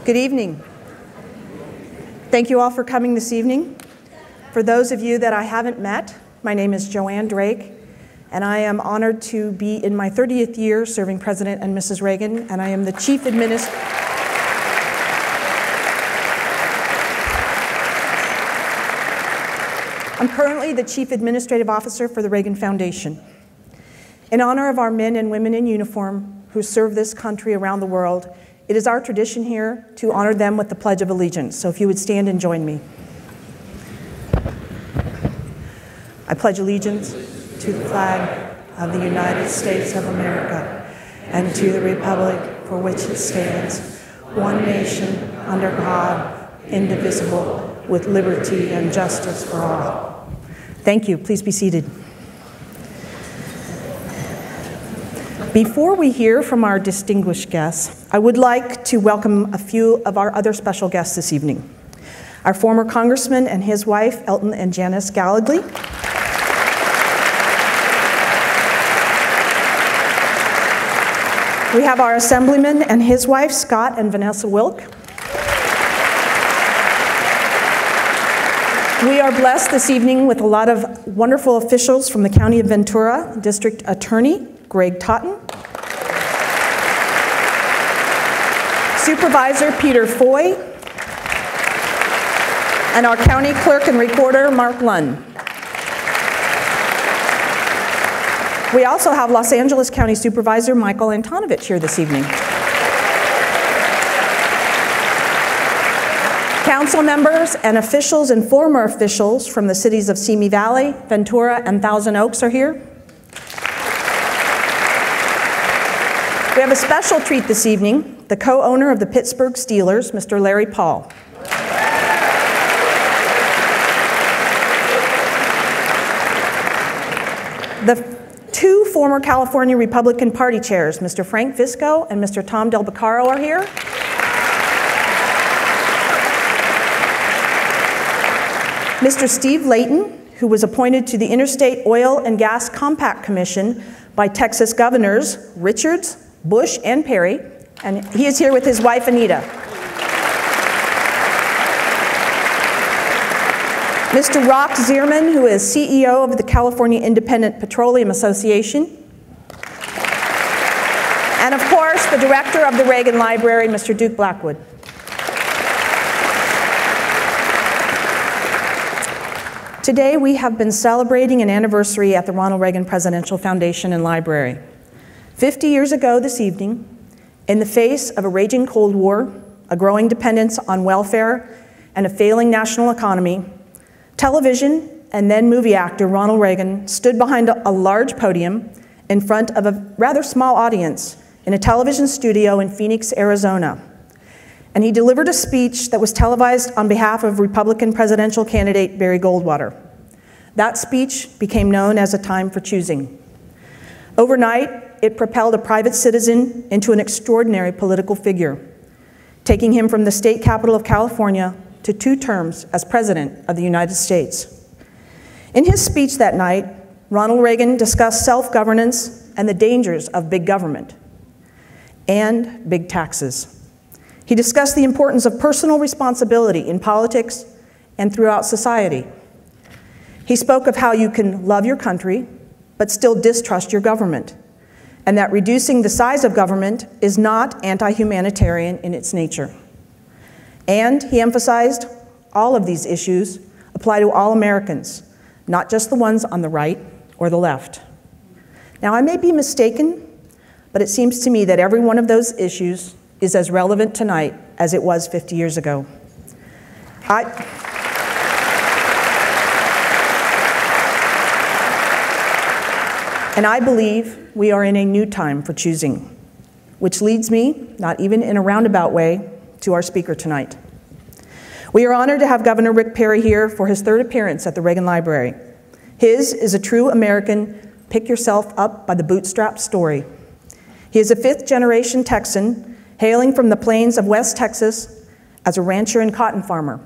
Good evening. Thank you all for coming this evening. For those of you that I haven't met, my name is Joanne Drake, and I am honored to be in my 30th year serving President and Mrs. Reagan, and I am the Chief Administrative I'm currently the Chief Administrative Officer for the Reagan Foundation. In honor of our men and women in uniform who serve this country around the world, it is our tradition here to honor them with the Pledge of Allegiance. So if you would stand and join me. I pledge allegiance to the flag of the United States of America and to the republic for which it stands, one nation, under God, indivisible, with liberty and justice for all. Thank you. Please be seated. Before we hear from our distinguished guests, I would like to welcome a few of our other special guests this evening. Our former congressman and his wife, Elton and Janice Gallagly. We have our assemblyman and his wife, Scott and Vanessa Wilk. We are blessed this evening with a lot of wonderful officials from the County of Ventura, District Attorney Greg Totten, Supervisor Peter Foy, and our County Clerk and Recorder Mark Lunn. We also have Los Angeles County Supervisor Michael Antonovich here this evening. Council members and officials and former officials from the cities of Simi Valley, Ventura, and Thousand Oaks are here. We have a special treat this evening, the co-owner of the Pittsburgh Steelers, Mr. Larry Paul. The two former California Republican Party chairs, Mr. Frank Visco and Mr. Tom Del Beccaro, are here. Mr. Steve Layton, who was appointed to the Interstate Oil and Gas Compact Commission by Texas Governors Richards, Bush, and Perry, and he is here with his wife, Anita. Mr. Rock Zierman, who is CEO of the California Independent Petroleum Association. And of course, the director of the Reagan Library, Mr. Duke Blackwood. Today, we have been celebrating an anniversary at the Ronald Reagan Presidential Foundation and Library. 50 years ago this evening, in the face of a raging Cold War, a growing dependence on welfare, and a failing national economy, television and then movie actor Ronald Reagan stood behind a large podium in front of a rather small audience in a television studio in Phoenix, Arizona. And he delivered a speech that was televised on behalf of Republican presidential candidate Barry Goldwater. That speech became known as A Time for Choosing. Overnight, it propelled a private citizen into an extraordinary political figure, taking him from the state capital of California to 2 terms as President of the United States. In his speech that night, Ronald Reagan discussed self-governance and the dangers of big government and big taxes. He discussed the importance of personal responsibility in politics and throughout society. He spoke of how you can love your country, but still distrust your government, and that reducing the size of government is not anti-humanitarian in its nature. And he emphasized all of these issues apply to all Americans, not just the ones on the right or the left. Now, I may be mistaken, but it seems to me that every one of those issues is as relevant tonight as it was 50 years ago. And I believe we are in a new time for choosing, which leads me, not even in a roundabout way, to our speaker tonight. We are honored to have Governor Rick Perry here for his 3rd appearance at the Reagan Library. His is a true American, pick-yourself-up-by-the-bootstrap story. He is a 5th-generation Texan, hailing from the plains of West Texas as a rancher and cotton farmer,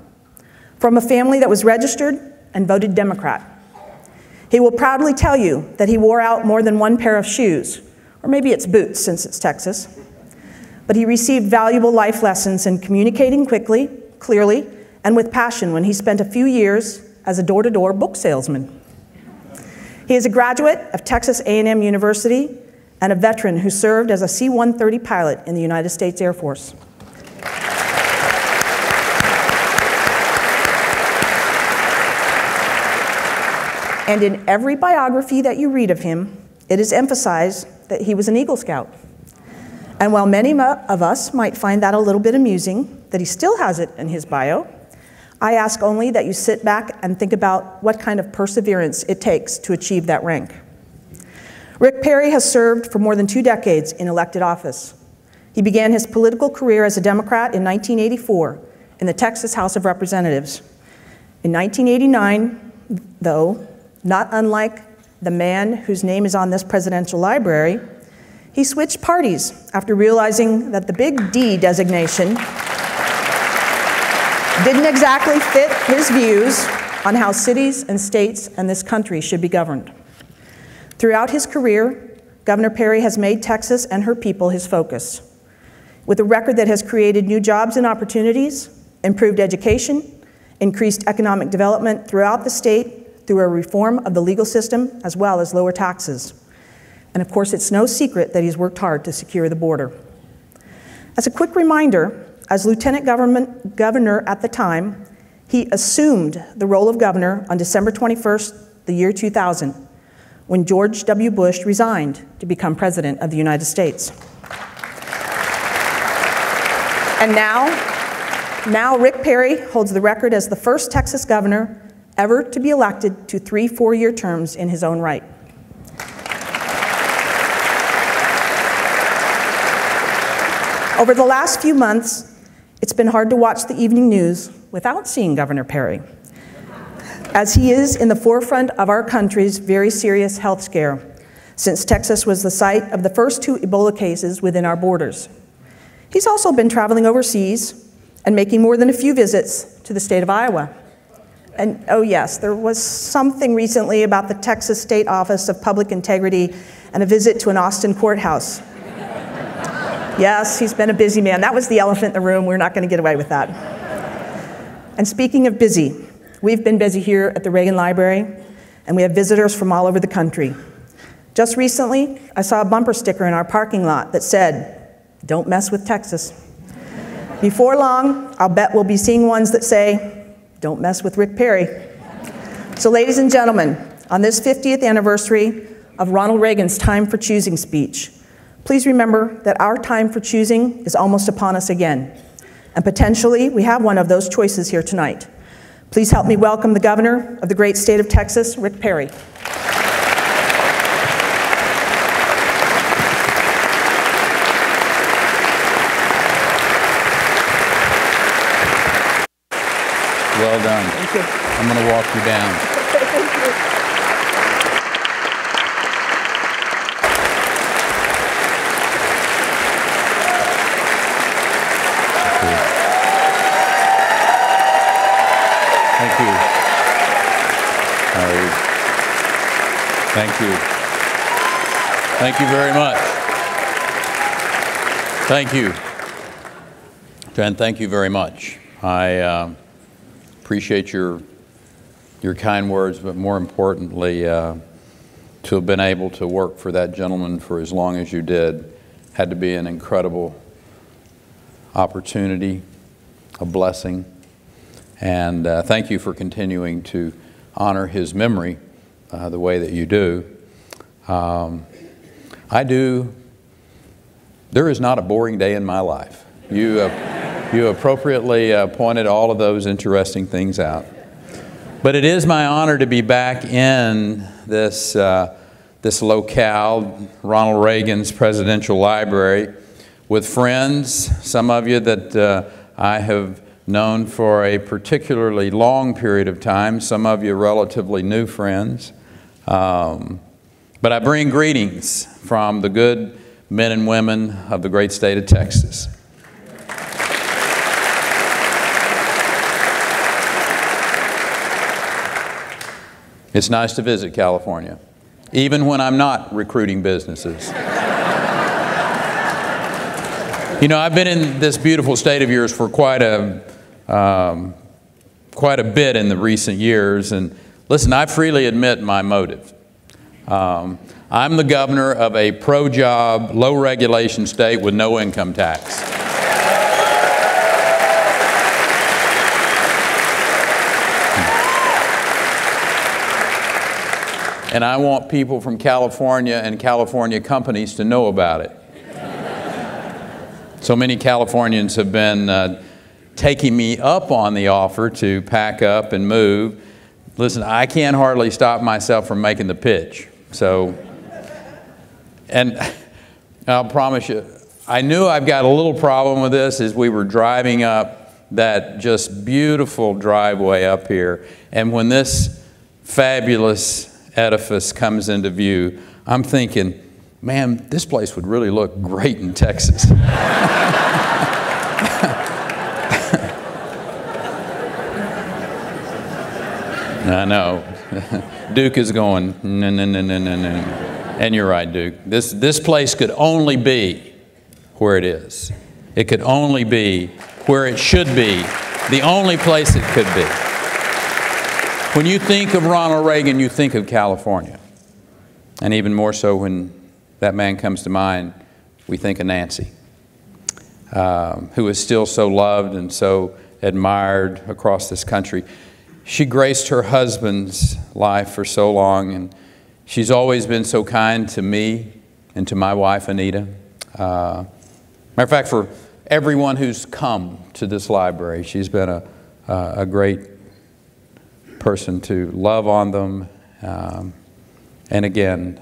from a family that was registered and voted Democrat. He will proudly tell you that he wore out more than one pair of shoes, or maybe it's boots since it's Texas, but he received valuable life lessons in communicating quickly, clearly, and with passion when he spent a few years as a door-to-door book salesman. He is a graduate of Texas A&M University and a veteran who served as a C-130 pilot in the United States Air Force. And in every biography that you read of him, it is emphasized that he was an Eagle Scout. And while many of us might find that a little bit amusing, that he still has it in his bio, I ask only that you sit back and think about what kind of perseverance it takes to achieve that rank. Rick Perry has served for more than 2 decades in elected office. He began his political career as a Democrat in 1984 in the Texas House of Representatives. In 1989, though, not unlike the man whose name is on this presidential library, he switched parties after realizing that the Big D designation didn't exactly fit his views on how cities and states and this country should be governed. Throughout his career, Governor Perry has made Texas and her people his focus. With a record that has created new jobs and opportunities, improved education, increased economic development throughout the state through a reform of the legal system as well as lower taxes. And of course, it's no secret that he's worked hard to secure the border. As a quick reminder, as Lieutenant Governor at the time, he assumed the role of governor on December 21st, the year 2000, when George W. Bush resigned to become President of the United States. And now Rick Perry holds the record as the first Texas governor ever to be elected to 3 4-year terms in his own right. Over the last few months, it's been hard to watch the evening news without seeing Governor Perry, as he is in the forefront of our country's very serious health scare, since Texas was the site of the first 2 Ebola cases within our borders. He's also been traveling overseas and making more than a few visits to the state of Iowa. And oh yes, there was something recently about the Texas State Office of Public Integrity and a visit to an Austin courthouse. Yes, he's been a busy man. That was the elephant in the room. We're not going to get away with that. And speaking of busy, we've been busy here at the Reagan Library, and we have visitors from all over the country. Just recently, I saw a bumper sticker in our parking lot that said, "Don't mess with Texas." Before long, I'll bet we'll be seeing ones that say, "Don't mess with Rick Perry." So ladies and gentlemen, on this 50th anniversary of Ronald Reagan's Time for Choosing speech, please remember that our time for choosing is almost upon us again. And potentially, we have one of those choices here tonight. Please help me welcome the governor of the great state of Texas, Rick Perry. Well done. Thank you. I'm going to walk you down. Thank you. Thank you. Thank you. Thank you very much. Thank you. Jen, thank you very much. I appreciate your kind words, but more importantly, to have been able to work for that gentleman for as long as you did had to be an incredible opportunity, a blessing. And thank you for continuing to honor his memory the way that you do. There is not a boring day in my life. You appropriately pointed all of those interesting things out. But it is my honor to be back in this locale, Ronald Reagan's Presidential Library, with friends, some of you that I have known for a particularly long period of time, some of you relatively new friends. But I bring greetings from the good men and women of the great state of Texas. It's nice to visit California, even when I'm not recruiting businesses. You know, I've been in this beautiful state of yours for quite a bit in the recent years, and listen, I freely admit my motive. I'm the governor of a pro-job, low-regulation state with no income tax. And I want people from California and California companies to know about it. So many Californians have been taking me up on the offer to pack up and move. Listen, I can't hardly stop myself from making the pitch. So, and I'll promise you, I knew I've got a little problem with this as we were driving up that just beautiful driveway up here. And when this fabulous edifice comes into view, I'm thinking, man, this place would really look great in Texas. I know. Duke is going, no, no, no, no, no, no. And you're right, Duke. This place could only be where it is. It could only be where it should be, the only place it could be. When you think of Ronald Reagan, you think of California. And even more so when that man comes to mind, we think of Nancy, who is still so loved and so admired across this country. She graced her husband's life for so long, and she's always been so kind to me and to my wife, Anita. Matter of fact, for everyone who's come to this library, she's been a great person to love on them. And again,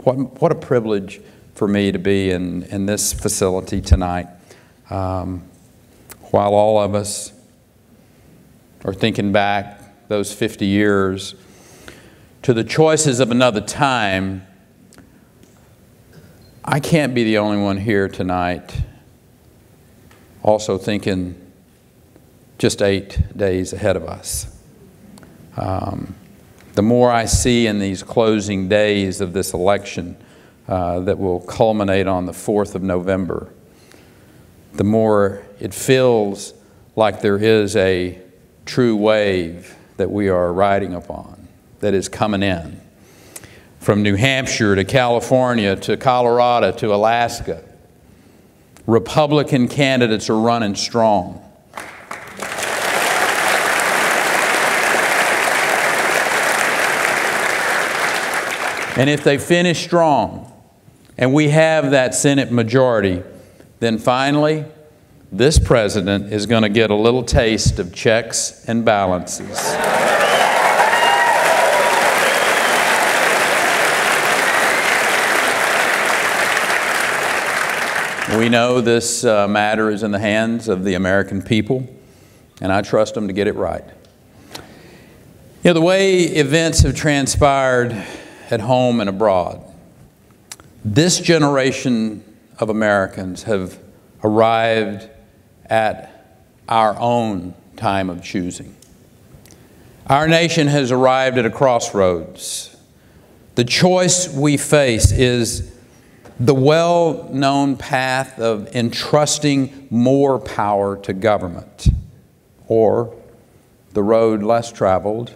what a privilege for me to be in this facility tonight, while all of us are thinking back those 50 years to the choices of another time. I can't be the only one here tonight also thinking just 8 days ahead of us. The more I see in these closing days of this election that will culminate on the 4th of November, the more it feels like there is a true wave that we are riding upon, that is coming in. From New Hampshire to California to Colorado to Alaska, Republican candidates are running strong. And if they finish strong, and we have that Senate majority, then finally, this president is going to get a little taste of checks and balances. We know this matter is in the hands of the American people, and I trust them to get it right. You know, the way events have transpired at home and abroad, this generation of Americans have arrived at our own time of choosing. Our nation has arrived at a crossroads. The choice we face is the well-known path of entrusting more power to government, or the road less traveled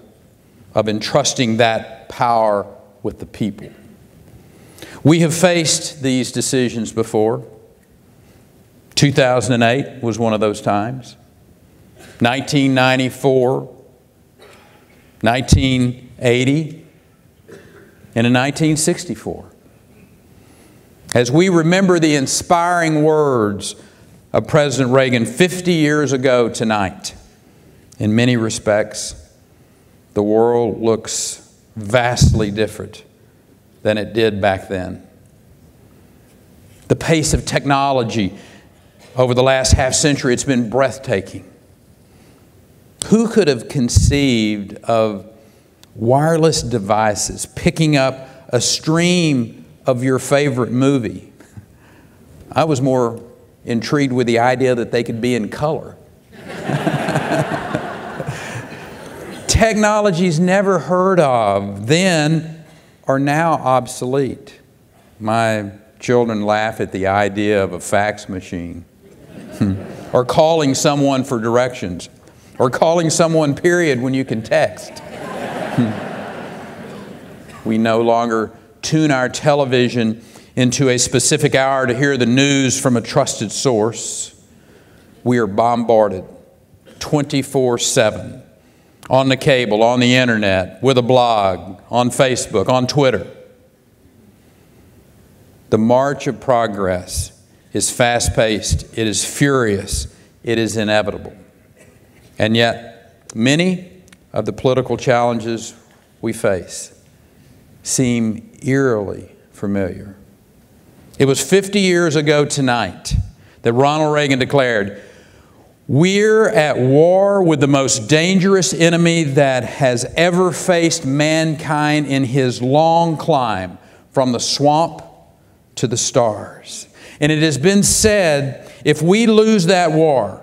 of entrusting that power with the people. We have faced these decisions before. 2008 was one of those times. 1994, 1980, and in 1964. As we remember the inspiring words of President Reagan 50 years ago tonight, in many respects, the world looks vastly different than it did back then. The pace of technology over the last half century, it's been breathtaking. Who could have conceived of wireless devices picking up a stream of your favorite movie? I was more intrigued with the idea that they could be in color. Technologies never heard of then are now obsolete. My children laugh at the idea of a fax machine, or calling someone for directions, or calling someone period when you can text. We no longer tune our television into a specific hour to hear the news from a trusted source. We are bombarded 24/7 on the cable, on the internet, with a blog, on Facebook, on Twitter. The march of progress is fast-paced, it is furious, it is inevitable. And yet, many of the political challenges we face seem eerily familiar. It was 50 years ago tonight that Ronald Reagan declared, "We're at war with the most dangerous enemy that has ever faced mankind in his long climb from the swamp to the stars." And it has been said, if we lose that war,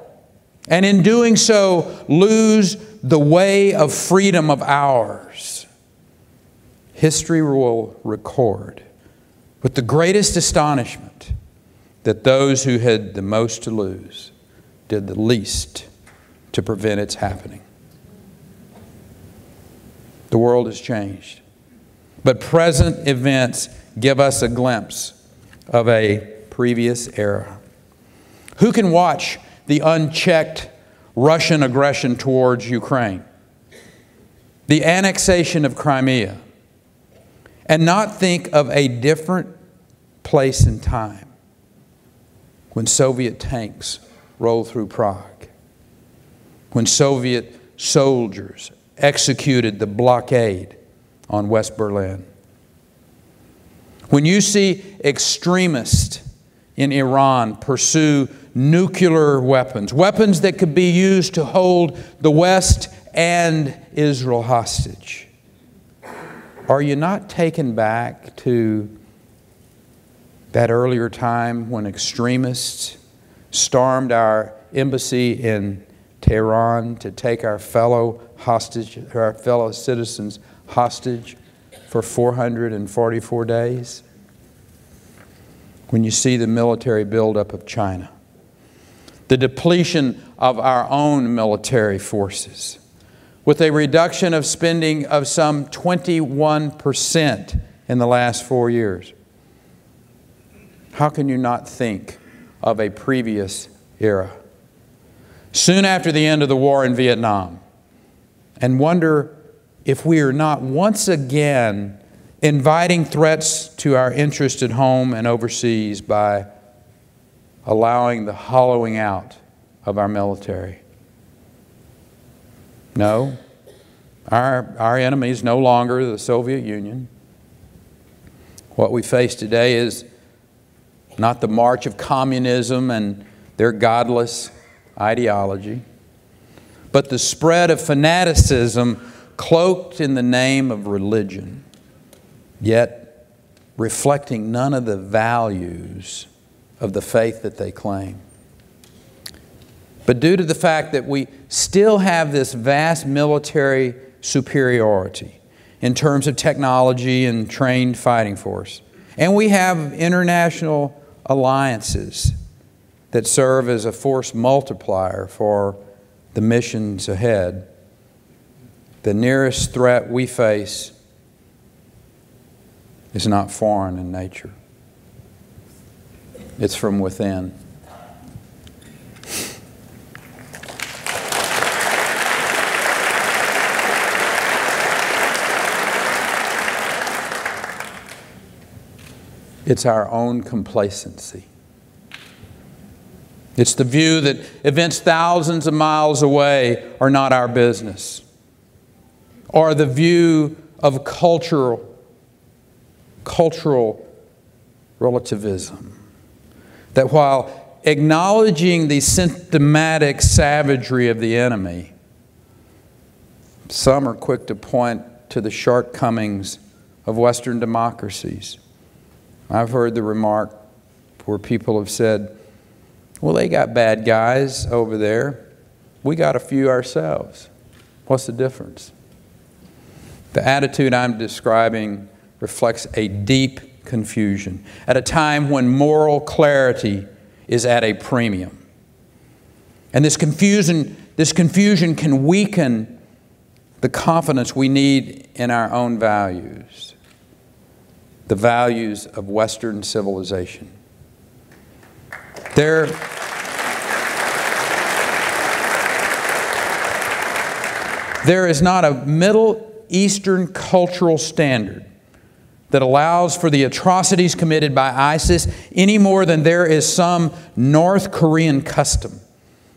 and in doing so lose the way of freedom of ours, history will record with the greatest astonishment that those who had the most to lose did the least to prevent its happening. The world has changed, but present events give us a glimpse of a previous era. Who can watch the unchecked Russian aggression towards Ukraine, the annexation of Crimea, and not think of a different place and time when Soviet tanks rolled through Prague, when Soviet soldiers executed the blockade on West Berlin, when you see extremists in Iran pursue nuclear weapons, weapons that could be used to hold the West and Israel hostage, are you not taken back to that earlier time when extremists stormed our embassy in Tehran to take our fellow citizens hostage for 444 days? When you see the military buildup of China, the depletion of our own military forces, with a reduction of spending of some 21% in the last 4 years, how can you not think of a previous era? Soon after the end of the war in Vietnam, and wonder if we are not once again inviting threats to our interest at home and overseas by allowing the hollowing out of our military. No, our enemy is no longer the Soviet Union. What we face today is not the march of communism and their godless ideology, but the spread of fanaticism cloaked in the name of religion, yet reflecting none of the values of the faith that they claim. But due to the fact that we still have this vast military superiority in terms of technology and trained fighting force, and we have international alliances that serve as a force multiplier for the missions ahead, the nearest threat we face is not foreign in nature. It's from within. It's our own complacency. It's the view that events thousands of miles away are not our business, or the view of cultural relativism, that while acknowledging the symptomatic savagery of the enemy, some are quick to point to the shortcomings of Western democracies. I've heard the remark where people have said, well, they got bad guys over there. We got a few ourselves. What's the difference? The attitude I'm describing reflects a deep confusion, at a time when moral clarity is at a premium. And this confusion can weaken the confidence we need in our own values, the values of Western civilization. There is not a Middle Eastern cultural standard that allows for the atrocities committed by ISIS any more than there is some North Korean custom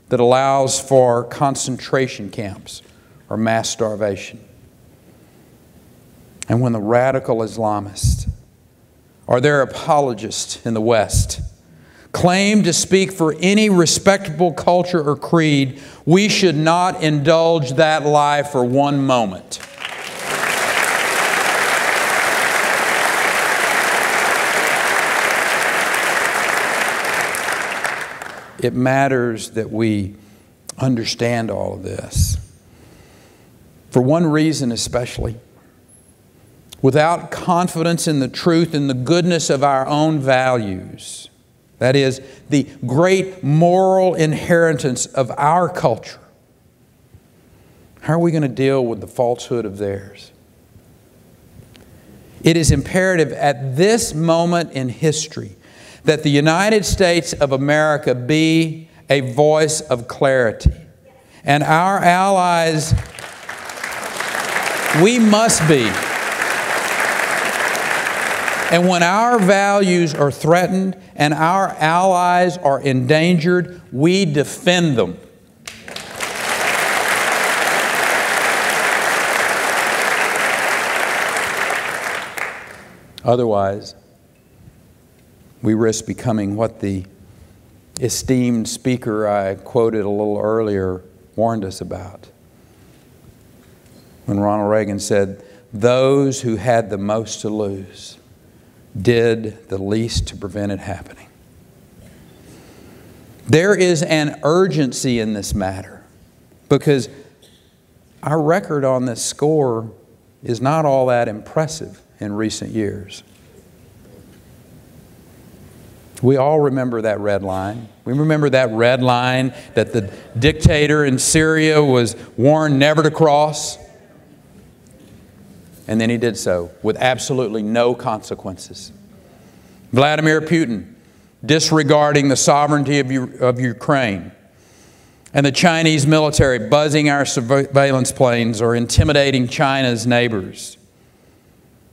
that allows for concentration camps or mass starvation. And when the radical Islamists or their apologists in the West claim to speak for any respectable culture or creed, we should not indulge that lie for one moment. It matters that we understand all of this. For one reason especially, without confidence in the truth and the goodness of our own values, that is, the great moral inheritance of our culture, how are we going to deal with the falsehood of theirs? It is imperative at this moment in history that the United States of America be a voice of clarity. And our allies, we must be. And when our values are threatened and our allies are endangered, we defend them. Otherwise, we risk becoming what the esteemed speaker I quoted a little earlier warned us about. When Ronald Reagan said, "Those who had the most to lose did the least to prevent it happening." There is an urgency in this matter because our record on this score is not all that impressive in recent years. We all remember that red line. We remember that red line that the dictator in Syria was warned never to cross. And then he did so with absolutely no consequences. Vladimir Putin disregarding the sovereignty of Ukraine, and the Chinese military buzzing our surveillance planes or intimidating China's neighbors.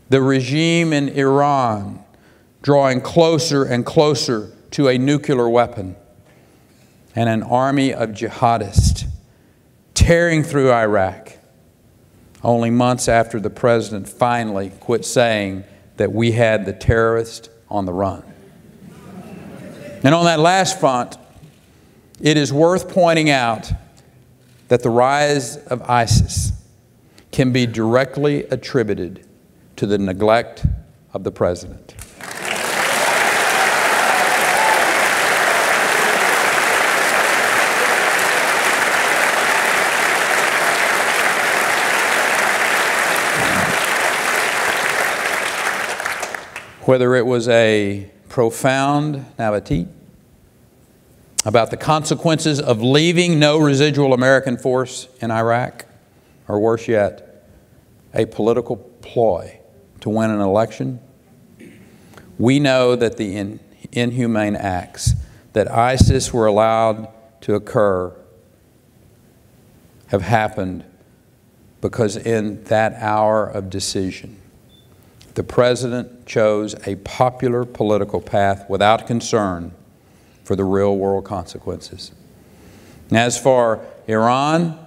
The regime in Iran drawing closer and closer to a nuclear weapon, and an army of jihadists tearing through Iraq, only months after the president finally quit saying that we had the terrorists on the run. And on that last front, it is worth pointing out that the rise of ISIS can be directly attributed to the neglect of the president. Whether it was a profound naivete about the consequences of leaving no residual American force in Iraq, or worse yet, a political ploy to win an election, we know that the inhumane acts that ISIS were allowed to occur have happened because in that hour of decision, the president chose a popular political path without concern for the real world consequences. And as for Iran,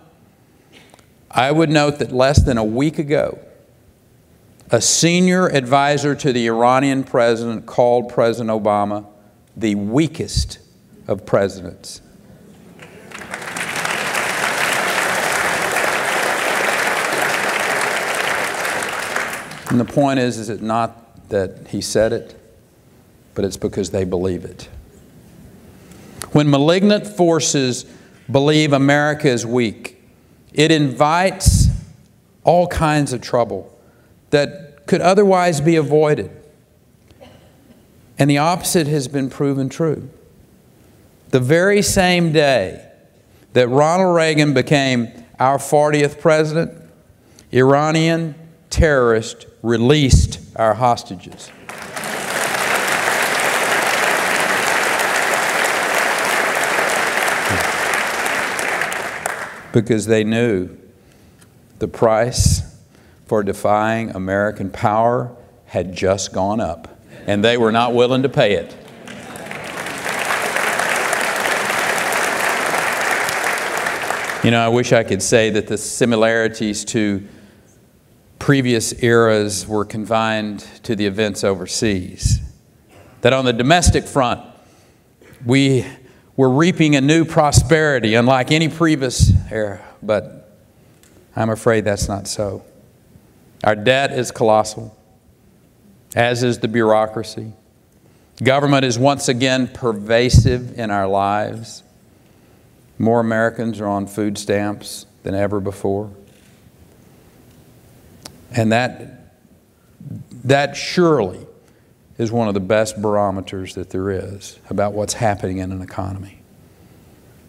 I would note that less than a week ago, a senior advisor to the Iranian president called President Obama the weakest of presidents. And the point is it not that he said it, but it's because they believe it. When malignant forces believe America is weak, it invites all kinds of trouble that could otherwise be avoided. And the opposite has been proven true. The very same day that Ronald Reagan became our 40th president, Iranian terrorists released our hostages. Because they knew the price for defying American power had just gone up, and they were not willing to pay it. You know, I wish I could say that the similarities to previous eras were confined to the events overseas. That on the domestic front, we were reaping a new prosperity unlike any previous era, but I'm afraid that's not so. Our debt is colossal, as is the bureaucracy. Government is once again pervasive in our lives. More Americans are on food stamps than ever before. And that surely is one of the best barometers that there is about what's happening in an economy.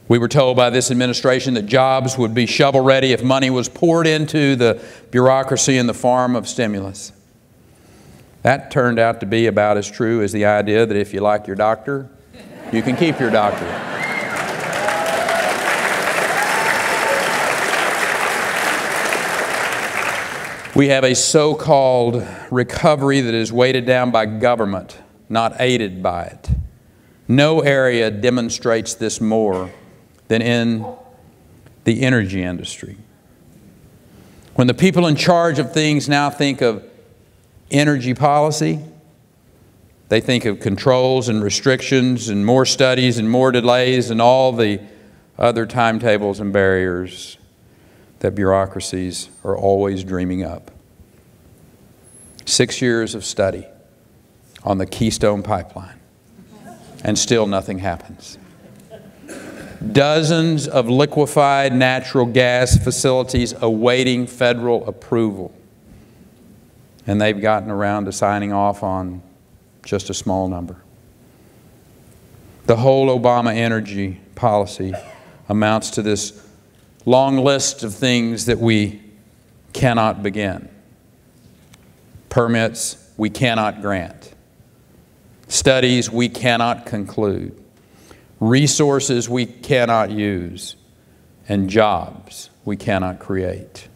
We were told by this administration that jobs would be shovel-ready if money was poured into the bureaucracy in the form of stimulus. That turned out to be about as true as the idea that if you like your doctor, you can keep your doctor. We have a so-called recovery that is weighted down by government, not aided by it. No area demonstrates this more than in the energy industry. When the people in charge of things now think of energy policy, they think of controls and restrictions and more studies and more delays and all the other timetables and barriers that bureaucracies are always dreaming up. 6 years of study on the Keystone Pipeline, and still nothing happens. Dozens of liquefied natural gas facilities awaiting federal approval, and they've gotten around to signing off on just a small number. The whole Obama energy policy amounts to this long list of things that we cannot begin. Permits we cannot grant. Studies we cannot conclude. Resources we cannot use. And jobs we cannot create.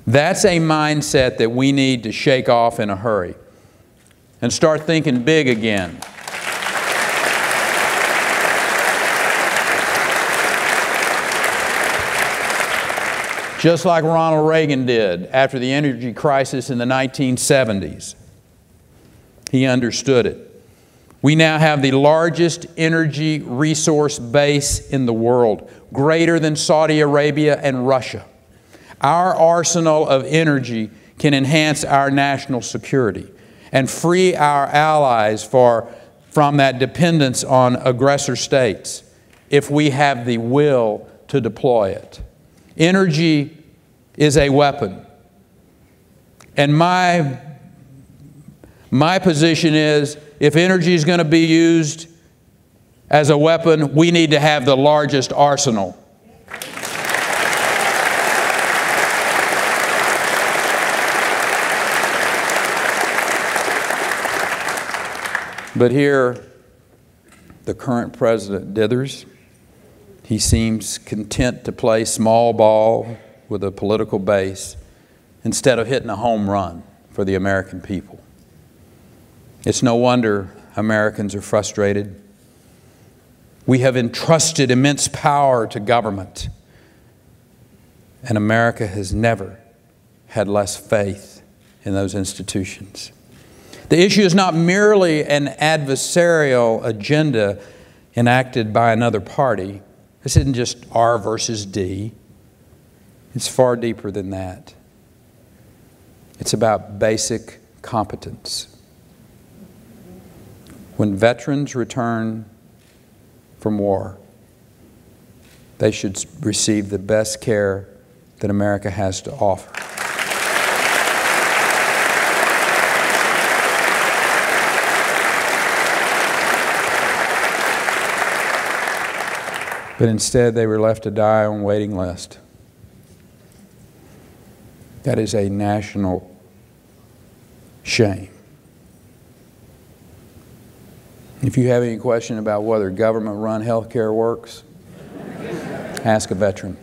That's a mindset that we need to shake off in a hurry and start thinking big again. Just like Ronald Reagan did after the energy crisis in the 1970s. He understood it. We now have the largest energy resource base in the world, greater than Saudi Arabia and Russia. Our arsenal of energy can enhance our national security and free our allies from that dependence on aggressor states if we have the will to deploy it. Energy is a weapon. And my position is, if energy is going to be used as a weapon, we need to have the largest arsenal. But here, the current president dithers. He seems content to play small ball with a political base instead of hitting a home run for the American people. It's no wonder Americans are frustrated. We have entrusted immense power to government, and America has never had less faith in those institutions. The issue is not merely an adversarial agenda enacted by another party. This isn't just R versus D. It's far deeper than that. It's about basic competence. When veterans return from war, they should receive the best care that America has to offer. But instead they were left to die on waiting list. That is a national shame. If you have any question about whether government-run health care works, ask a veteran.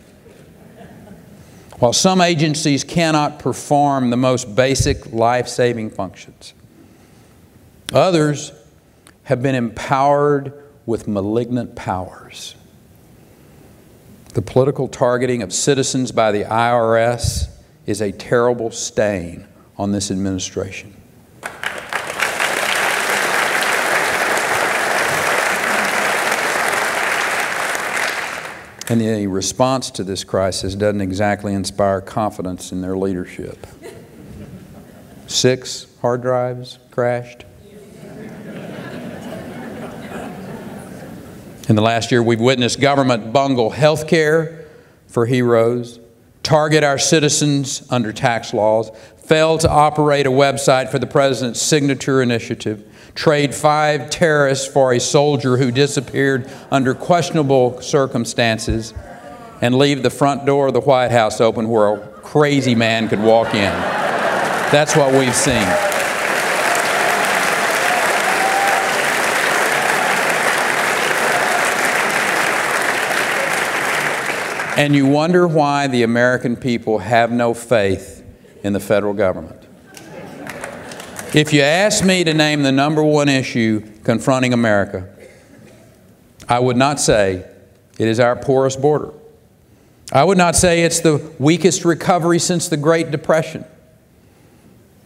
While some agencies cannot perform the most basic life-saving functions, others have been empowered with malignant powers. The political targeting of citizens by the IRS is a terrible stain on this administration. And the response to this crisis doesn't exactly inspire confidence in their leadership. 6 hard drives crashed. In the last year, we've witnessed government bungle health care for heroes, target our citizens under tax laws, fail to operate a website for the President's signature initiative, trade 5 terrorists for a soldier who disappeared under questionable circumstances, and leave the front door of the White House open where a crazy man could walk in. That's what we've seen. And you wonder why the American people have no faith in the federal government. If you ask me to name the #1 issue confronting America, I would not say it is our porous border. I would not say it's the weakest recovery since the Great Depression.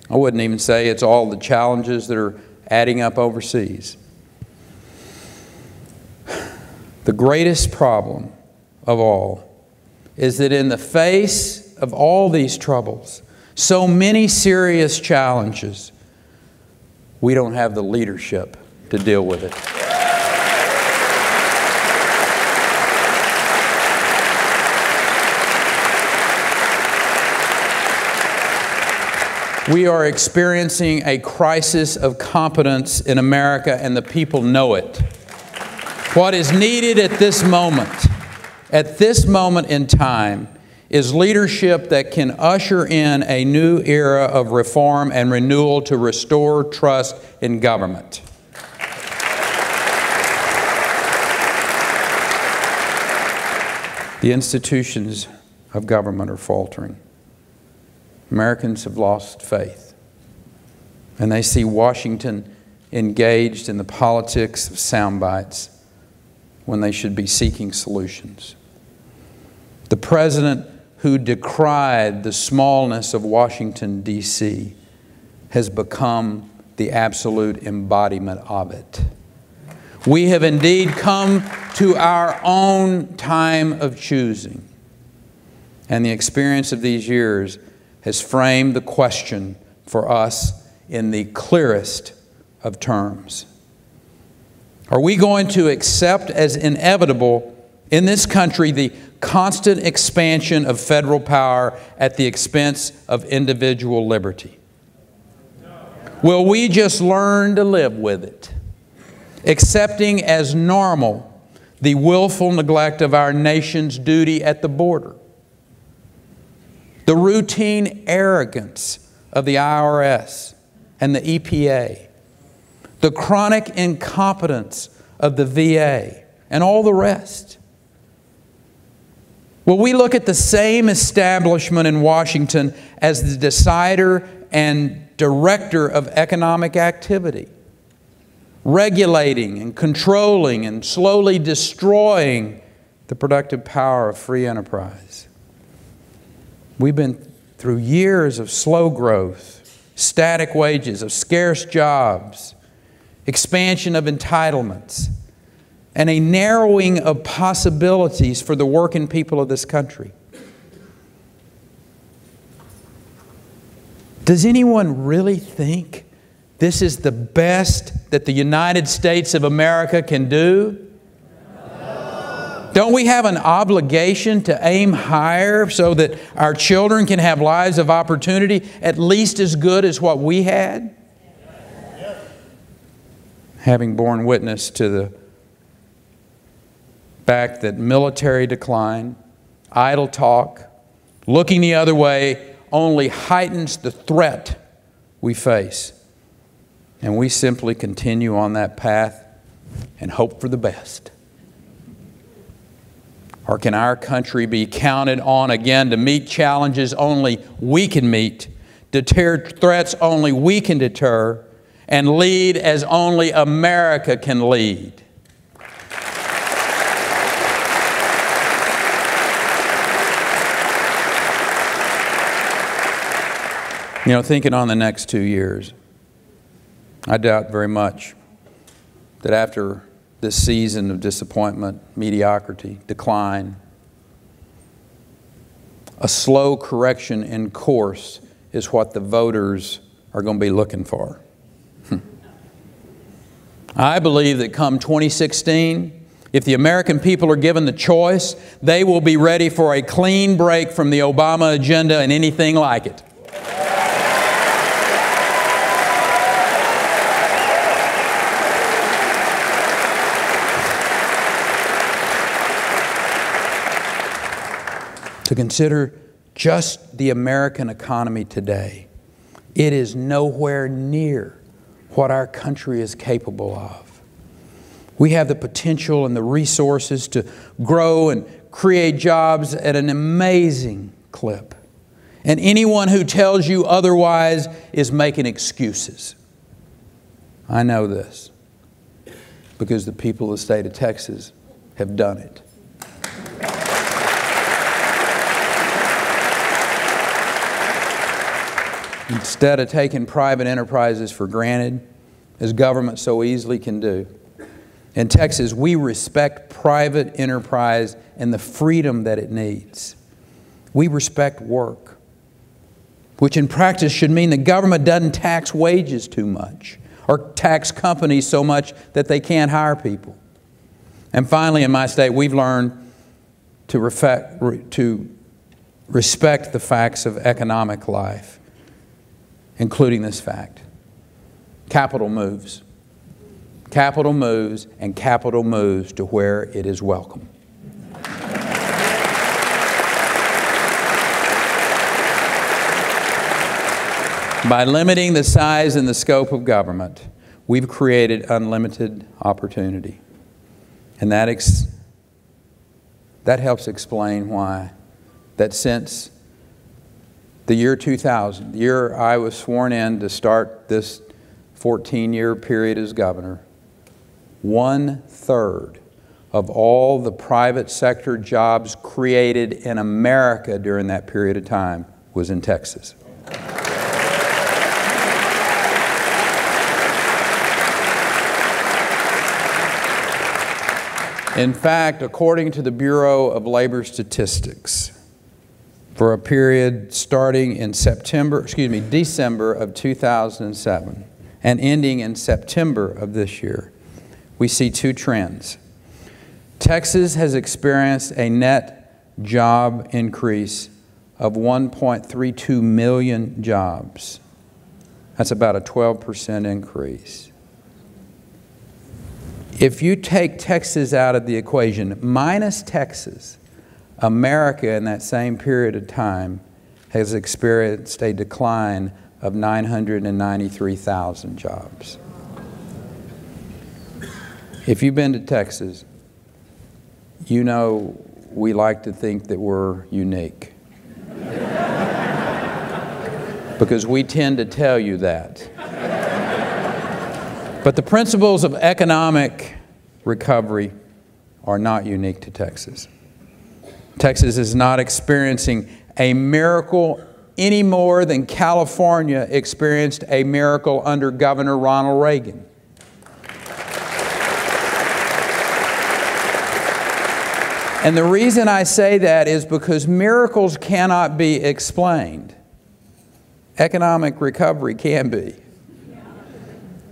I wouldn't even say it's all the challenges that are adding up overseas. The greatest problem of all is that in the face of all these troubles, so many serious challenges, we don't have the leadership to deal with it. We are experiencing a crisis of competence in America, and the people know it. What is needed at this moment in time, is leadership that can usher in a new era of reform and renewal to restore trust in government. The institutions of government are faltering. Americans have lost faith, and they see Washington engaged in the politics of sound bites when they should be seeking solutions. The president who decried the smallness of Washington, D.C., has become the absolute embodiment of it. We have indeed come to our own time of choosing, and the experience of these years has framed the question for us in the clearest of terms. Are we going to accept as inevitable in this country the constant expansion of federal power at the expense of individual liberty? Will we just learn to live with it, accepting as normal the willful neglect of our nation's duty at the border, the routine arrogance of the IRS and the EPA, the chronic incompetence of the VA, and all the rest? Will we look at the same establishment in Washington as the decider and director of economic activity, regulating and controlling and slowly destroying the productive power of free enterprise? We've been through years of slow growth, static wages, of scarce jobs, expansion of entitlements, and a narrowing of possibilities for the working people of this country. Does anyone really think this is the best that the United States of America can do? No. Don't we have an obligation to aim higher so that our children can have lives of opportunity at least as good as what we had? Having borne witness to the fact that military decline, idle talk, looking the other way only heightens the threat we face. And we simply continue on that path and hope for the best. Or can our country be counted on again to meet challenges only we can meet, deter threats only we can deter, and lead as only America can lead? You know, thinking on the next 2 years, I doubt very much that after this season of disappointment, mediocrity, decline, a slow correction in course is what the voters are going to be looking for. I believe that come 2016, if the American people are given the choice, they will be ready for a clean break from the Obama agenda and anything like it. To consider just the American economy today, it is nowhere near what our country is capable of. We have the potential and the resources to grow and create jobs at an amazing clip. And anyone who tells you otherwise is making excuses. I know this because the people of the state of Texas have done it. Instead of taking private enterprises for granted, as government so easily can do, in Texas, we respect private enterprise and the freedom that it needs. We respect work, which in practice should mean the government doesn't tax wages too much or tax companies so much that they can't hire people. And finally, in my state, we've learned to respect the facts of economic life, including this fact. Capital moves. Capital moves, and capital moves to where it is welcome. By limiting the size and the scope of government, we've created unlimited opportunity. And that helps explain why that since the year 2000, the year I was sworn in to start this 14-year period as governor, 1/3 of all the private sector jobs created in America during that period of time was in Texas. In fact, according to the Bureau of Labor Statistics, for a period starting in December of 2007 and ending in September of this year, we see two trends. Texas has experienced a net job increase of 1.32 million jobs. That's about a 12% increase. If you take Texas out of the equation, minus Texas, America in that same period of time has experienced a decline of 993,000 jobs. If you've been to Texas, you know we like to think that we're unique. Because we tend to tell you that. But the principles of economic recovery are not unique to Texas. Texas is not experiencing a miracle any more than California experienced a miracle under Governor Ronald Reagan. And the reason I say that is because miracles cannot be explained. Economic recovery can be.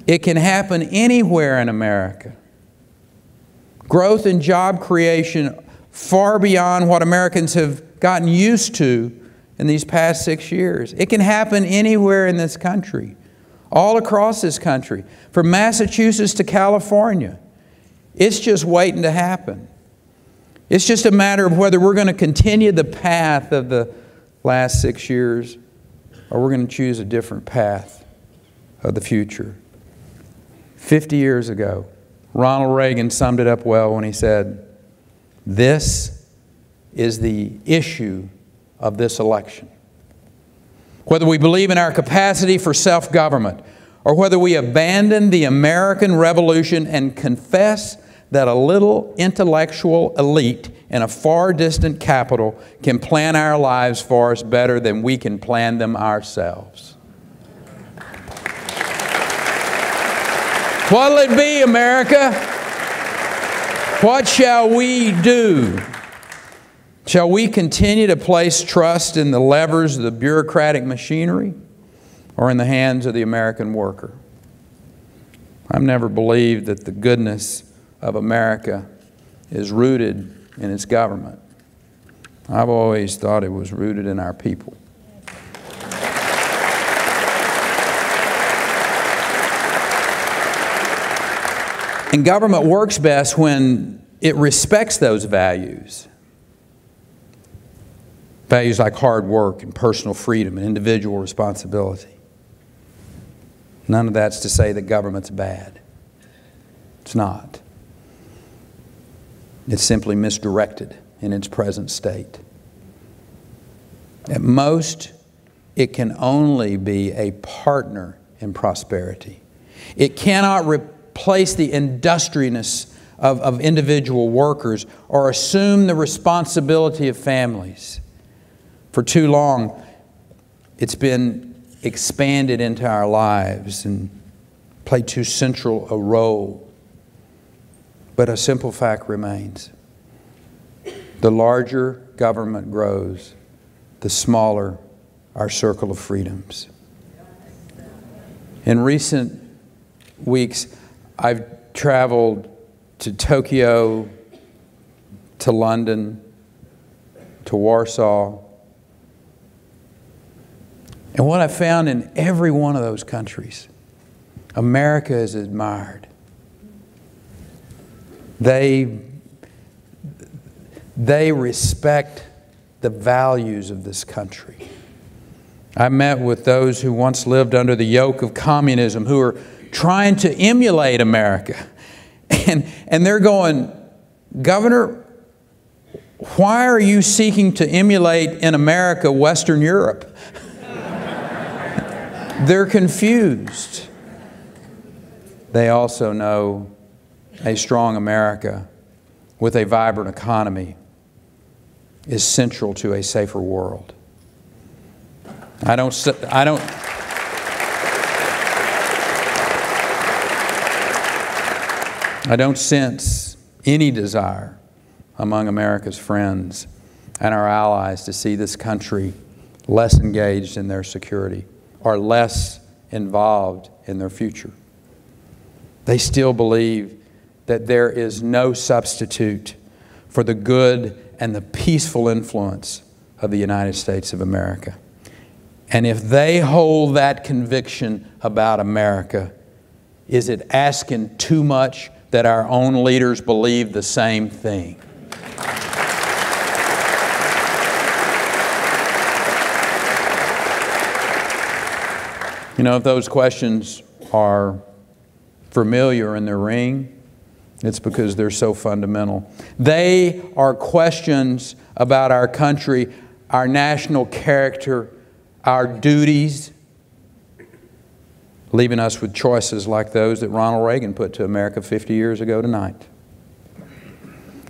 It can happen anywhere in America. Growth and job creation far beyond what Americans have gotten used to in these past 6 years. It can happen anywhere in this country, all across this country, from Massachusetts to California. It's just waiting to happen. It's just a matter of whether we're going to continue the path of the last 6 years or we're going to choose a different path of the future. 50 years ago, Ronald Reagan summed it up well when he said, "This is the issue of this election. Whether we believe in our capacity for self-government or whether we abandon the American Revolution and confess that a little intellectual elite in a far distant capital can plan our lives for us better than we can plan them ourselves." What'll it be, America? What shall we do? Shall we continue to place trust in the levers of the bureaucratic machinery or in the hands of the American worker? I've never believed that the goodness of America is rooted in its government. I've always thought it was rooted in our people. And government works best when it respects those values. Values like hard work and personal freedom and individual responsibility. None of that's to say that government's bad. It's not. It's simply misdirected in its present state. At most, it can only be a partner in prosperity. It cannot replace the industriousness of individual workers or assume the responsibility of families. For too long, it's been expanded into our lives and played too central a role. But a simple fact remains. The larger government grows, the smaller our circle of freedoms. In recent weeks, I've traveled to Tokyo, to London, to Warsaw. And what I found in every one of those countries, America is admired. They respect the values of this country. I met with those who once lived under the yoke of communism who are trying to emulate America. And they're going, "Governor, why are you seeking to emulate in America Western Europe?" They're confused. They also know a strong America with a vibrant economy is central to a safer world. I don't sense any desire among America's friends and our allies to see this country less engaged in their security or less involved in their future. They still believe that there is no substitute for the good and the peaceful influence of the United States of America. And if they hold that conviction about America, is it asking too much that our own leaders believe the same thing? You know, if those questions are familiar and they're ring, it's because they're so fundamental. They are questions about our country, our national character, our duties, leaving us with choices like those that Ronald Reagan put to America 50 years ago tonight.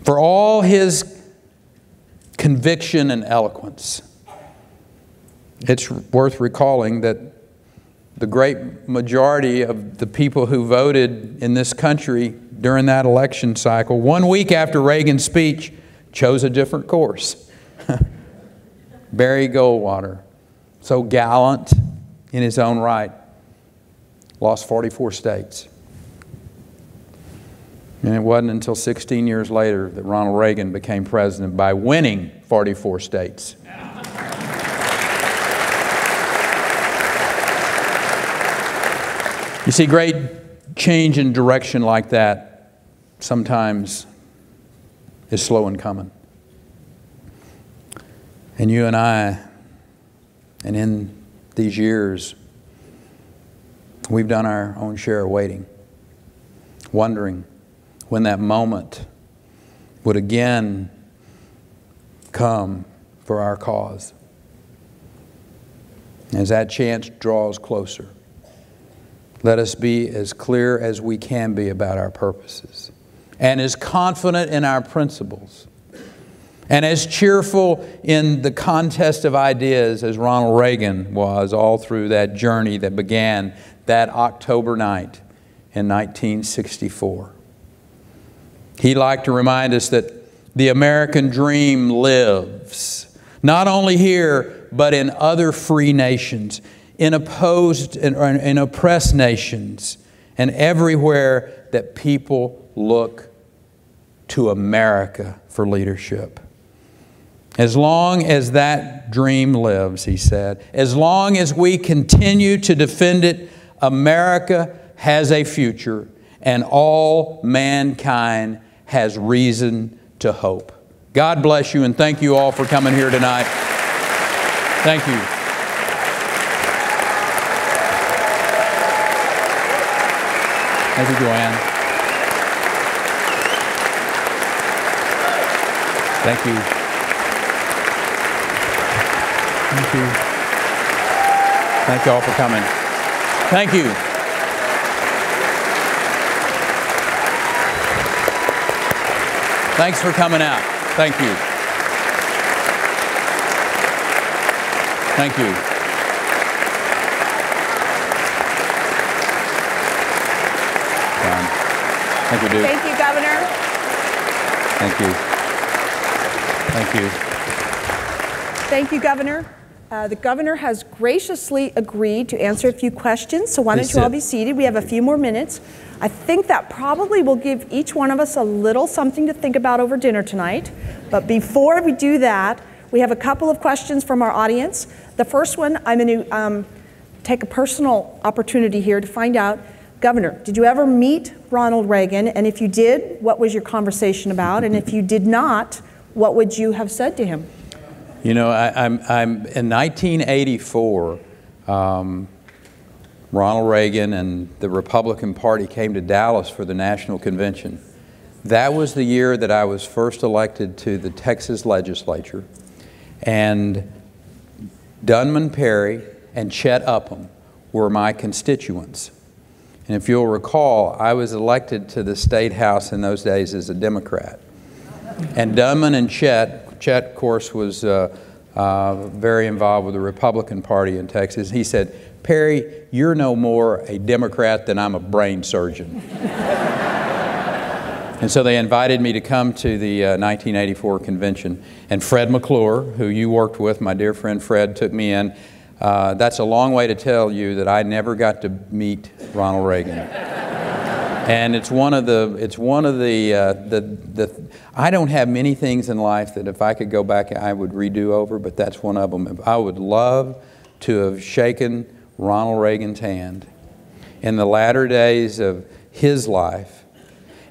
For all his conviction and eloquence, it's worth recalling that the great majority of the people who voted in this country during that election cycle, 1 week after Reagan's speech, chose a different course. Barry Goldwater, so gallant in his own right, lost 44 states. And it wasn't until 16 years later that Ronald Reagan became president by winning 44 states. You see, great change in direction like that sometimes is slow in coming. And you and I, and in these years, we've done our own share of waiting, wondering when that moment would again come for our cause. As that chance draws closer, let us be as clear as we can be about our purposes, and as confident in our principles, and as cheerful in the contest of ideas as Ronald Reagan was all through that journey that began that October night in 1964. He liked to remind us that the American dream lives, not only here, but in other free nations, in opposed and oppressed nations, and everywhere that people look to America for leadership. As long as that dream lives, he said, as long as we continue to defend it, America has a future, and all mankind has reason to hope. God bless you, and thank you all for coming here tonight. Thank you. Thank you, Joanne. Thank you. Thank you. Thank you all for coming. Thank you. Thanks for coming out. Thank you. Thank you. Thank you, Duke. Thank you, Governor. Thank you. Thank you. Thank you, Governor. The Governor has graciously agreed to answer a few questions, so why don't you all be seated? We have a few more minutes. I think that probably will give each one of us a little something to think about over dinner tonight. But before we do that, we have a couple of questions from our audience. The first one, I'm going to take a personal opportunity here to find out, Governor, did you ever meet Ronald Reagan? And if you did, what was your conversation about? And if you did not, what would you have said to him? You know, I'm in 1984, Ronald Reagan and the Republican Party came to Dallas for the National Convention. That was the year that I was first elected to the Texas legislature. And Dunman Perry and Chet Upham were my constituents. And if you'll recall, I was elected to the State House in those days as a Democrat. And Dunman and Chet, of course, was very involved with the Republican Party in Texas. He said, Perry, you're no more a Democrat than I'm a brain surgeon. And so they invited me to come to the 1984 convention. And Fred McClure, who you worked with, my dear friend Fred, took me in. That's a long way to tell you that I never got to meet Ronald Reagan. And it's one of the I don't have many things in life that if I could go back I would redo over, but that's one of them. I would love to have shaken Ronald Reagan's hand in the latter days of his life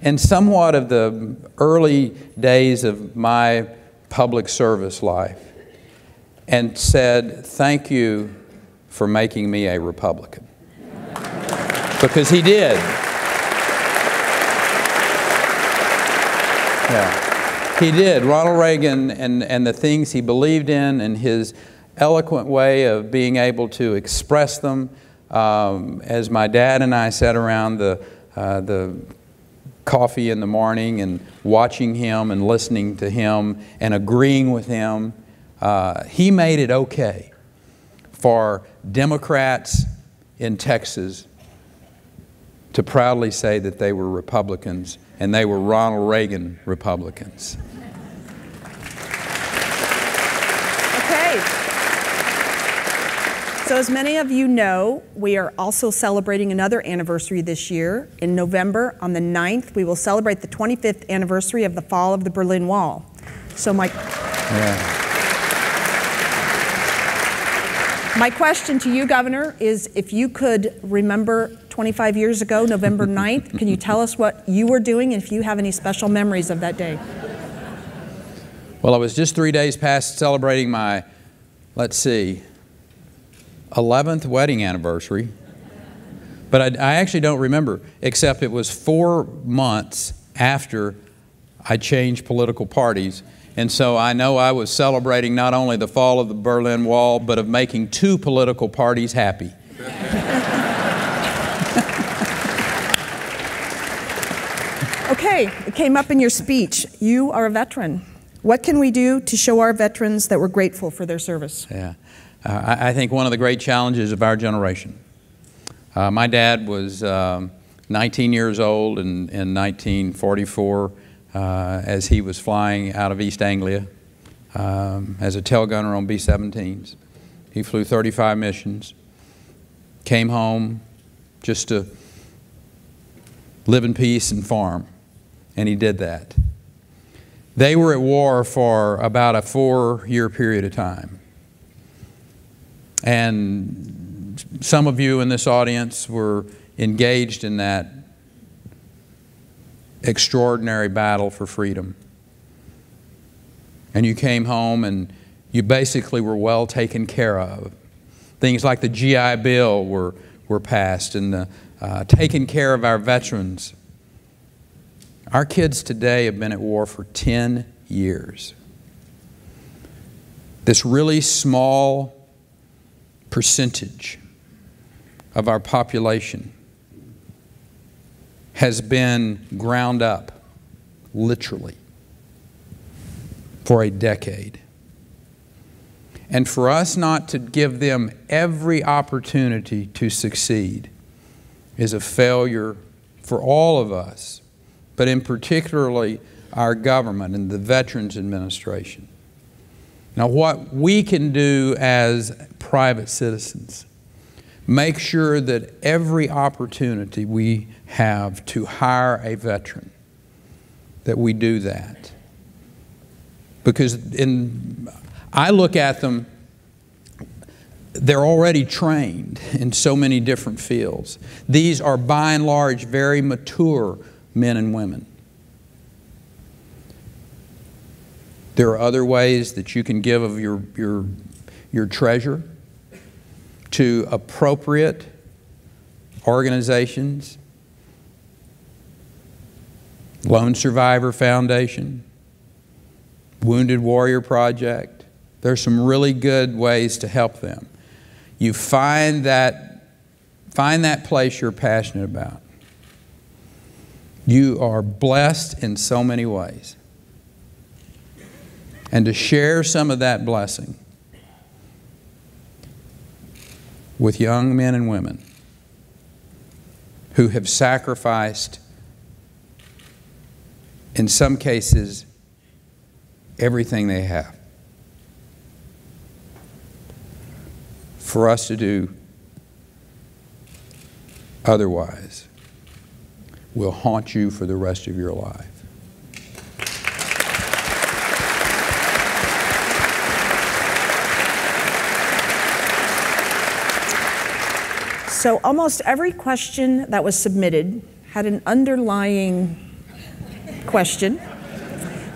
and somewhat of the early days of my public service life and said, thank you for making me a Republican. Because he did. Yeah, he did. Ronald Reagan and the things he believed in and his eloquent way of being able to express them. As my dad and I sat around the coffee in the morning and watching him and listening to him and agreeing with him, he made it okay for Democrats in Texas to proudly say that they were Republicans and they were Ronald Reagan Republicans. Okay. So as many of you know, we are also celebrating another anniversary this year. In November, on the 9th, we will celebrate the 25th anniversary of the fall of the Berlin Wall. So my question to you, Governor, is if you could remember 25 years ago, November 9th, can you tell us what you were doing and if you have any special memories of that day? Well, I was just 3 days past celebrating my, let's see, 11th wedding anniversary. But I actually don't remember, except it was 4 months after I changed political parties. And so I know I was celebrating not only the fall of the Berlin Wall, but of making 2 political parties happy. Okay, it came up in your speech. You are a veteran. What can we do to show our veterans that we're grateful for their service? Yeah, I think one of the great challenges of our generation. My dad was 19 years old in 1944 as he was flying out of East Anglia as a tail gunner on B-17s. He flew 35 missions, came home just to live in peace and farm, and he did that. They were at war for about a 4-year period of time. And some of you in this audience were engaged in that extraordinary battle for freedom. And you came home and you basically were well taken care of. Things like the GI Bill were passed, and taking care of our veterans. Our kids today have been at war for 10 years. This really small percentage of our population has been ground up, literally, for a decade. And for us not to give them every opportunity to succeed is a failure for all of us, but in particularly our government and the Veterans Administration. Now, what we can do as private citizens, make sure that every opportunity we have to hire a veteran, that we do that. Because I look at them, they're already trained in so many different fields. These are by and large very mature men and women. There are other ways that you can give of your treasure to appropriate organizations. Lone Survivor Foundation, Wounded Warrior Project. There's some really good ways to help them. You find that place you're passionate about. You are blessed in so many ways. And to share some of that blessing with young men and women who have sacrificed, in some cases, everything they have. For us to do otherwise will haunt you for the rest of your life. So almost every question that was submitted had an underlying question.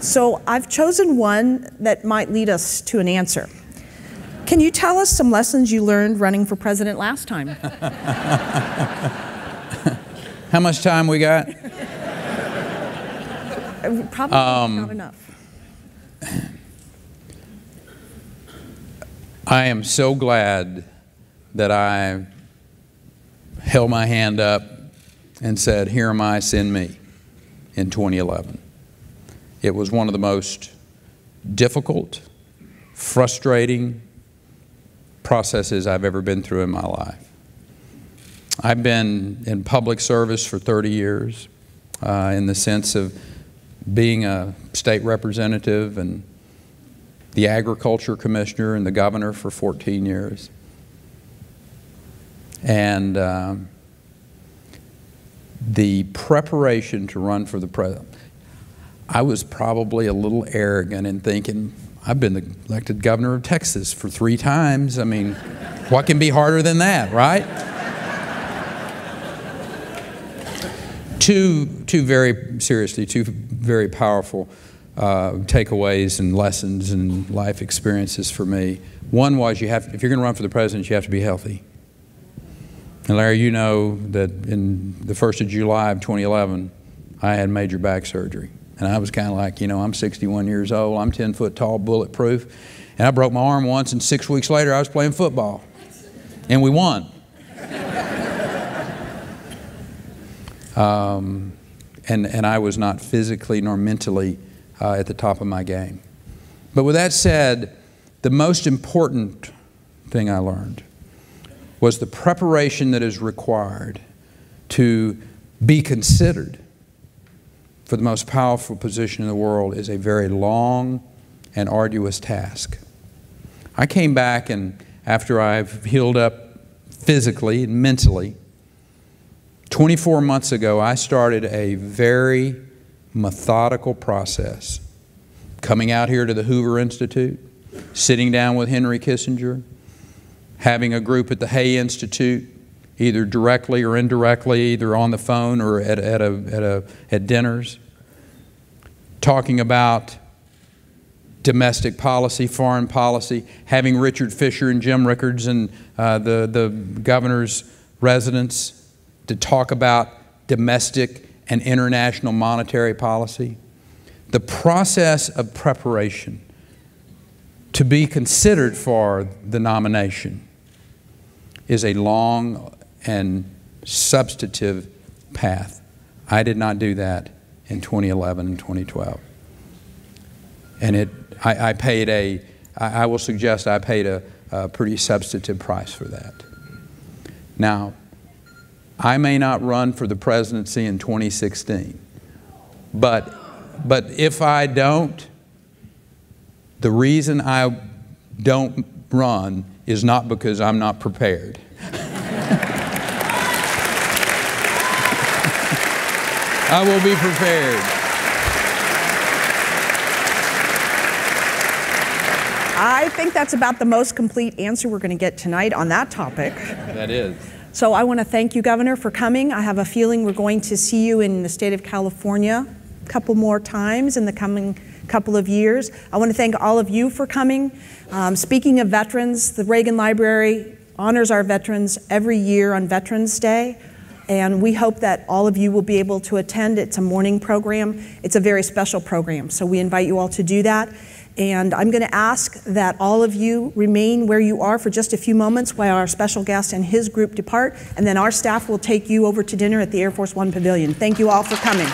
So I've chosen one that might lead us to an answer. Can you tell us some lessons you learned running for president last time? How much time we got? Probably not enough. I am so glad that I held my hand up and said, "Here am I, send me," in 2011. It was one of the most difficult, frustrating processes I've ever been through in my life. I've been in public service for 30 years in the sense of being a state representative and the agriculture commissioner and the governor for 14 years. And the preparation to run for the president, I was probably a little arrogant in thinking, I've been elected governor of Texas for 3 times. I mean, what can be harder than that, right? Two very powerful takeaways and lessons and life experiences for me. One was, if you're going to run for the president, you have to be healthy. And Larry, you know that in the 1st of July of 2011, I had major back surgery. And I was kind of like, I'm 61 years old, I'm 10 foot tall, bulletproof. And I broke my arm once, and 6 weeks later I was playing football. And we won. And I was not physically nor mentally at the top of my game. But with that said, the most important thing I learned was the preparation that is required to be considered for the most powerful position in the world is a very long and arduous task. I came back, and after I've healed up physically and mentally, 24 months ago, I started a very methodical process. Coming out here to the Hoover Institute, sitting down with Henry Kissinger, having a group at the Hay Institute, either directly or indirectly, either on the phone or at dinners, talking about domestic policy, foreign policy, having Richard Fisher and Jim Rickards and the governor's residence to talk about domestic and international monetary policy. The process of preparation to be considered for the nomination is a long and substantive path. I did not do that in 2011 and 2012. And I will suggest I paid a pretty substantive price for that. Now, I may not run for the presidency in 2016, but if I don't, the reason I don't run is not because I'm not prepared. I will be prepared. I think that's about the most complete answer we're going to get tonight on that topic. That is. So I want to thank you, Governor, for coming. I have a feeling we're going to see you in the state of California a couple more times in the coming couple of years. I want to thank all of you for coming. Speaking of veterans, the Reagan Library honors our veterans every year on Veterans Day, and we hope that all of you will be able to attend. It's a morning program. It's a very special program, so we invite you all to do that. And I'm going to ask that all of you remain where you are for just a few moments while our special guest and his group depart, and then our staff will take you over to dinner at the Air Force One Pavilion. Thank you all for coming.